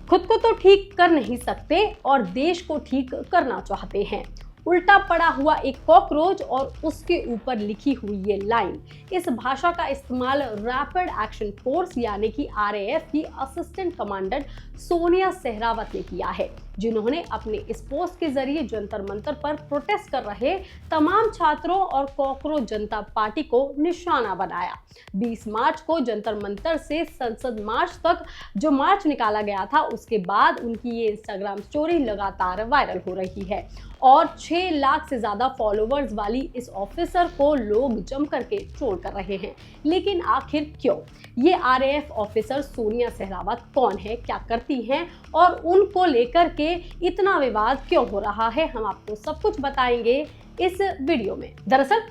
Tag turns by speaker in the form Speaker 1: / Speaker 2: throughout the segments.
Speaker 1: खुद को तो ठीक कर नहीं सकते और देश को ठीक करना चाहते हैं। उल्टा पड़ा हुआ एक कॉकरोच और उसके ऊपर लिखी हुई ये लाइन। इस भाषा का इस्तेमाल रैपिड एक्शन फोर्स यानी कि आरएएफ की असिस्टेंट कमांडेंट सोनिया सहरावत ने किया है, जिन्होंने अपने इस पोस्ट के जरिए जंतर मंतर पर प्रोटेस्ट कर रहे तमाम छात्रों और कॉकरोच जनता पार्टी को निशाना बनाया। 20 मार्च को जंतर मंतर से संसद मार्च तक जो मार्च निकाला गया था, उसके बाद उनकी ये इंस्टाग्राम स्टोरी लगातार वायरल हो रही है और 6 लाख से ज्यादा फॉलोवर्स वाली इस ऑफिसर को लोग जम करके ट्रोल कर रहे हैं। लेकिन आखिर क्यों? ये आरएएफ ऑफिसर सोनिया सहरावत कौन है, क्या करती हैं और उनको लेकर के इतना विवाद क्यों हो रहा है, हम आपको सब कुछ बताएंगे इस वीडियो में। दरअसल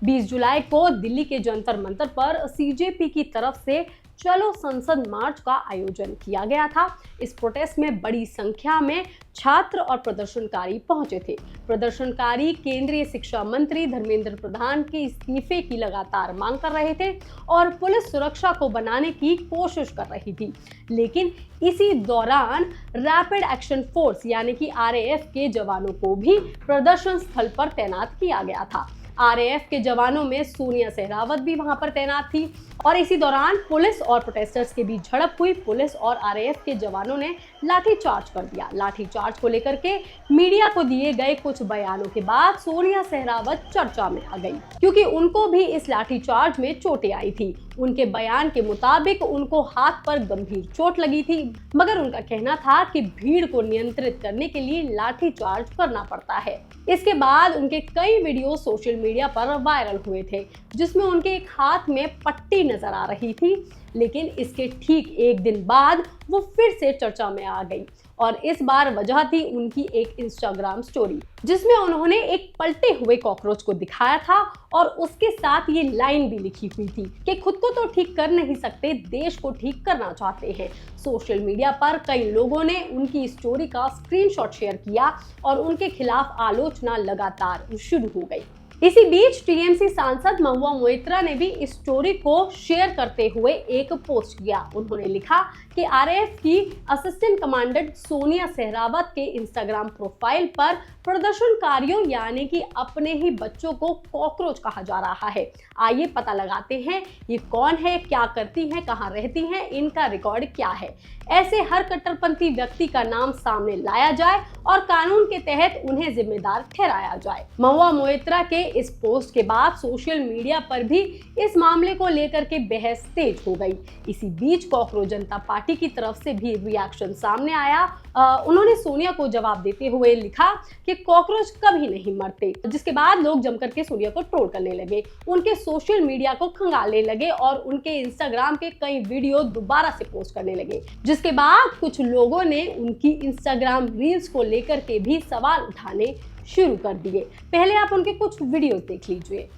Speaker 1: 20 जुलाई को दिल्ली के जंतर मंतर पर सीजेपी की तरफ से चलो संसद मार्च का आयोजन किया गया था। इस प्रोटेस्ट में बड़ी संख्या में छात्र और प्रदर्शनकारी पहुंचे थे। प्रदर्शनकारी केंद्रीय शिक्षा मंत्री धर्मेंद्र प्रधान के इस्तीफे की लगातार मांग कर रहे थे और पुलिस सुरक्षा को बनाने की कोशिश कर रही थी। लेकिन इसी दौरान रैपिड एक्शन फोर्स यानी कि आरएएफ के जवानों को भी प्रदर्शन स्थल पर तैनात किया गया था। आरएएफ के जवानों में सोनिया सहरावत भी वहां पर तैनात थी और इसी दौरान पुलिस और प्रोटेस्टर्स के बीच झड़प हुई। पुलिस और आरएएफ के जवानों ने लाठीचार्ज कर दिया। लाठीचार्ज को लेकर के मीडिया को दिए गए कुछ बयानों के बाद सोनिया सहरावत चर्चा में आ गई, क्योंकि उनको भी इस लाठीचार्ज में चोटें आई थी। उनके बयान के मुताबिक उनको हाथ पर गंभीर चोट लगी थी, मगर उनका कहना था कि भीड़ को नियंत्रित करने के लिए लाठीचार्ज करना पड़ता है। इसके बाद उनके कई वीडियो सोशल मीडिया पर वायरल हुए थे, जिसमें उनके एक हाथ में पट्टी नजर आ रही थी। लेकिन इसके ठीक एक दिन बाद वो फिर से चर्चा में आ गई और इस बार वजह थी उनकी एक इंस्टाग्राम स्टोरी, जिसमें उन्होंने एक पलटे हुए कॉकरोच को दिखाया था और उसके साथ ये लाइन भी लिखी हुई थी कि खुद को तो ठीक कर नहीं सकते, देश को ठीक करना चाहते हैं। सोशल मीडिया पर कई लोगों ने उनकी स्टोरी का स्क्रीनशॉट शेयर किया और उनके खिलाफ आलोचना लगातार शुरू हो गई। इसी बीच टीएमसी सांसद महुआ मोइत्रा ने भी इस स्टोरी को शेयर करते हुए एक पोस्ट किया। उन्होंने लिखा कि आरएएफ की असिस्टेंट कमांडेंट सोनिया सहरावत के इंस्टाग्राम प्रोफाइल पर प्रदर्शनकारियों यानी कि अपने ही बच्चों को कॉकरोच कहा जा रहा है। आइए पता लगाते हैं ये कौन है, क्या करती हैं, कहाँ रहती हैं, इनका रिकॉर्ड क्या है। ऐसे हर कट्टरपंथी व्यक्ति का नाम सामने लाया जाए और कानून के तहत उन्हें जिम्मेदार ठहराया जाए। महुआ मोइत्रा के इस पोस्ट के बाद सोशल मीडिया पर भी इस मामले को लेकर के बहस तेज हो गई। इसी बीच कॉकरोच जनता पार्टी की तरफ से भी रिएक्शन सामने आया। उन्होंने सोनिया को जवाब देते हुए लिखा कि कॉकरोच कभी नहीं मरते, जिसके बाद लोग जमकर के सोनिया को ट्रोल करने लगे, उनके सोशल मीडिया को खंगालने लगे और उनके इंस्टाग्राम के कई वीडियो दोबारा से पोस्ट करने लगे। जिसके बाद कुछ लोगों ने उनकी इंस्टाग्राम रील्स को लेकर के भी सवाल उठाने शुरू कर दिए। पहले आप उनके कुछ वीडियो देख लीजिए।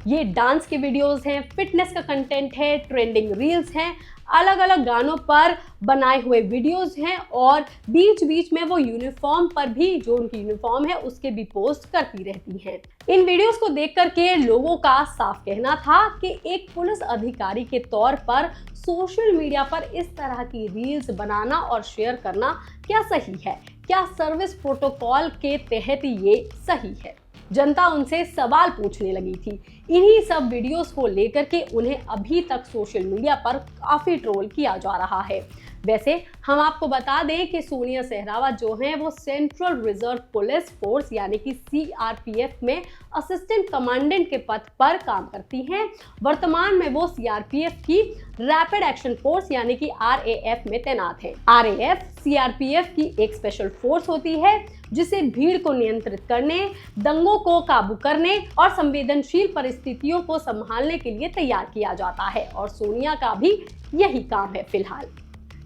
Speaker 1: ये डांस के वीडियोस हैं, फिटनेस का कंटेंट है, ट्रेंडिंग रील्स हैं, अलग अलग गानों पर बनाए हुए वीडियोस हैं और बीच बीच में वो यूनिफॉर्म पर भी, जो उनकी यूनिफॉर्म है उसके भी पोस्ट करती रहती हैं। इन वीडियोस को देख करके लोगों का साफ कहना था कि एक पुलिस अधिकारी के तौर पर सोशल मीडिया पर इस तरह की रील्स बनाना और शेयर करना क्या सही है? क्या सर्विस प्रोटोकॉल के तहत ये सही है? जनता उनसे सवाल पूछने लगी थी। इन्हीं सब वीडियोस को लेकर के उन्हें अभी तक सोशल मीडिया पर काफी ट्रोल किया जा रहा है। वैसे हम आपको बता दें कि सोनिया सहरावत जो हैं वो सेंट्रल रिजर्व पुलिस फोर्स यानी कि सीआरपीएफ में असिस्टेंट कमांडेंट के पद पर काम करती हैं। वर्तमान में वो सीआरपीएफ की रैपिड एक्शन फोर्स यानी कि आरएएफ में तैनात है। आरएएफ सीआरपीएफ की एक स्पेशल फोर्स होती है जिसे भीड़ को नियंत्रित करने, दंगों को काबू करने और संवेदनशील परिस्थितियों को संभालने के लिए तैयार किया जाता है और सोनिया का भी यही काम है फिलहाल।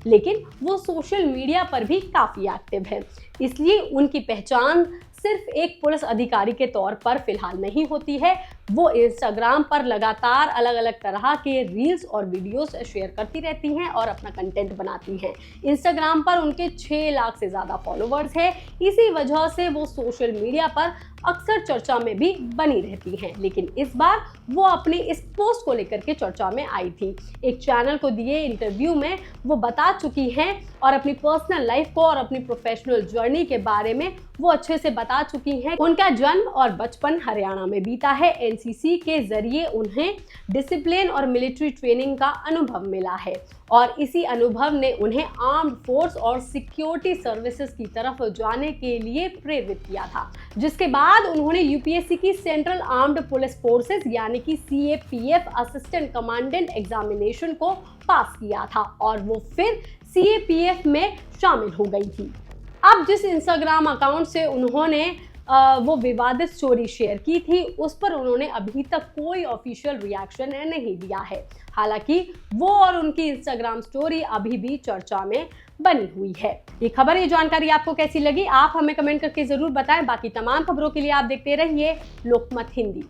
Speaker 1: लेकिन वो सोशल मीडिया पर भी काफी एक्टिव है, इसलिए उनकी पहचान सिर्फ एक पुलिस अधिकारी के तौर पर फिलहाल नहीं होती है, वो इंस्टाग्राम पर लगातार अलग अलग तरह के रील्स और वीडियोस शेयर करती रहती हैं और अपना कंटेंट बनाती हैं। इंस्टाग्राम पर उनके 6 लाख से ज़्यादा फॉलोअर्स हैं। इसी वजह से वो सोशल मीडिया पर अक्सर चर्चा में भी बनी रहती हैं। लेकिन इस बार वो अपनी इस पोस्ट को लेकर के चर्चा में आई थी। एक चैनल को दिए इंटरव्यू में वो बता चुकी हैं और अपनी पर्सनल लाइफ को और अपनी प्रोफेशनल जर्नी के बारे में वो अच्छे से बता चुकी हैं। उनका जन्म और बचपन हरियाणा में बीता है। एनसीसी के जरिए उन्हें डिसिप्लिन और मिलिट्री ट्रेनिंग का अनुभव मिला है और इसी अनुभव ने उन्हें आर्म्ड फोर्स और सिक्योरिटी सर्विसेज की तरफ जाने के लिए प्रेरित किया था, जिसके बाद उन्होंने यूपीएससी की सेंट्रल आर्म्ड पुलिस फोर्सेज यानी कि सीएपीएफ असिस्टेंट कमांडेंट एग्जामिनेशन को पास किया था और वो फिर सीएपीएफ में शामिल हो गई थी। अब जिस इंस्टाग्राम अकाउंट से उन्होंने वो विवादित स्टोरी शेयर की थी, उस पर उन्होंने अभी तक कोई ऑफिशियल रिएक्शन नहीं दिया है। हालांकि वो और उनकी इंस्टाग्राम स्टोरी अभी भी चर्चा में बनी हुई है। ये खबर, ये जानकारी आपको कैसी लगी, आप हमें कमेंट करके जरूर बताएं। बाकी तमाम खबरों के लिए आप देखते रहिए लोकमत हिंदी।